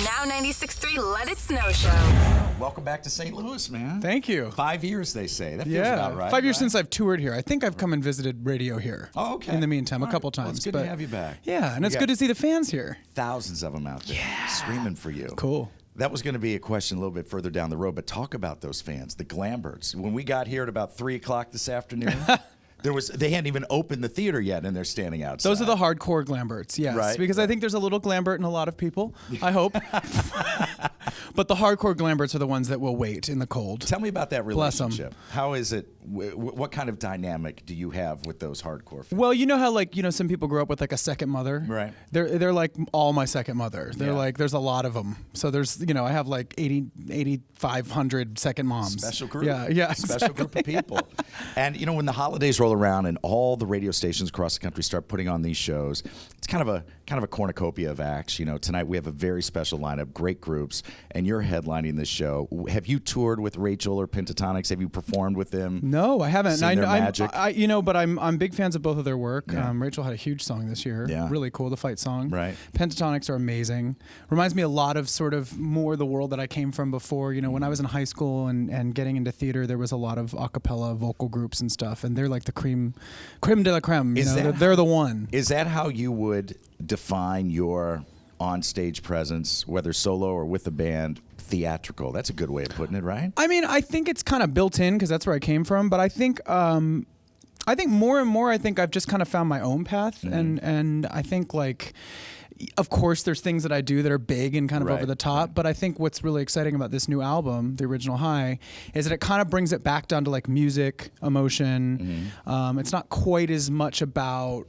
Now 96.3 Let It Snow Show. Welcome back to St. Louis, man. Thank you. 5 years, they say. That feels about right. 5 years since I've toured here. I think I've come and visited radio here. Oh, okay. In the meantime, All a couple right. Well, times. it's good to have you back. Yeah, and it's good to see the fans here. Thousands of them out there screaming for you. Cool. That was going to be a question a little bit further down the road, but talk about those fans, the Glamberts. When we got here at about 3 o'clock this afternoon, they hadn't even opened the theater yet, and they're standing outside. Those are the hardcore Glamberts, yes. Right. Because I think there's a little Glambert in a lot of people, I hope. But the hardcore Glamberts are the ones that will wait in the cold. Tell me about that Bless 'em. relationship. How is it? What kind of dynamic do you have with those hardcore fans? Well, you know how some people grow up with like a second mother. Right. They're like all my second mother. They're Yeah. like there's a lot of them. So there's I have like 8,500 second moms. Special group. Yeah. Special group of people. And when the holidays roll around and all the radio stations across the country start putting on these shows, it's kind of a cornucopia of acts. Tonight we have a very special lineup, great groups, and you're headlining this show. Have you toured with Rachel or Pentatonics? Have you performed with them? No, I haven't. Seen their magic? But I'm big fans of both of their work. Yeah. Rachel had a huge song this year. Yeah. Really cool, the fight song. Right. Pentatonics are amazing. Reminds me a lot of sort of more the world that I came from before. When I was in high school and getting into theater, there was a lot of a cappella vocal groups and stuff, and they're like the creme de la creme. They're the one. Is that how you would define your on-stage presence, whether solo or with a band? Theatrical. That's a good way of putting it, right? I mean, I think it's kind of built in because that's where I came from. But I think more and more, I've just kind of found my own path, and I think of course, there's things that I do that are big and kind of over the top. Right. But I think what's really exciting about this new album, The Original High, is that it kind of brings it back down to like music, emotion. It's not quite as much about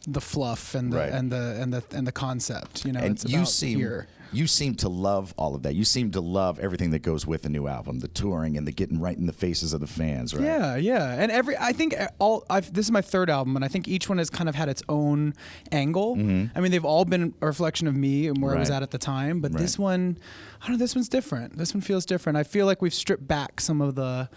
the fluff and the concept. And it's about you seem to love all of that. You seem to love everything that goes with a new album, the touring and the getting right in the faces of the fans, right? Yeah. And this is my third album, and I think each one has kind of had its own angle. I mean, they've all been a reflection of me and where I was at the time, but this one, I don't know, this one's different. This one feels different. I feel like we've stripped back some of the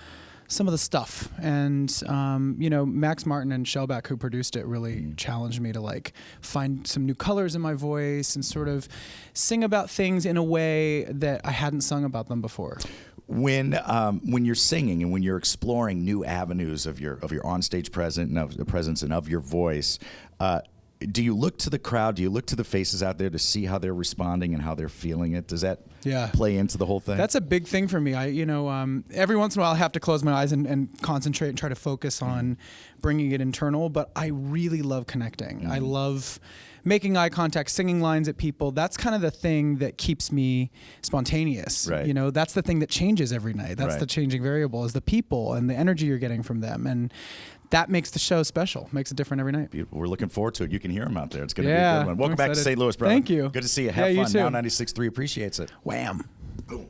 stuff, and Max Martin and Shellback, who produced it, really challenged me to find some new colors in my voice and sort of sing about things in a way that I hadn't sung about them before. When you're singing and when you're exploring new avenues of your onstage presence and of your voice, do you look to the crowd? Do you look to the faces out there to see how they're responding and how they're feeling it? Does that play into the whole thing? That's a big thing for me. Every once in a while I have to close my eyes and concentrate and try to focus on bringing it internal, but I really love connecting. I love making eye contact, singing lines at people. That's kind of the thing that keeps me spontaneous. Right. That's the thing that changes every night. That's the changing variable, is the people and the energy you're getting from them. And that makes the show special, makes it different every night. Beautiful. We're looking forward to it. You can hear them out there. It's going to be a good one. Welcome back to St. Louis, brother. Thank you. Good to see you. Have you fun. too. Now 96.3 appreciates it. Wham. Boom.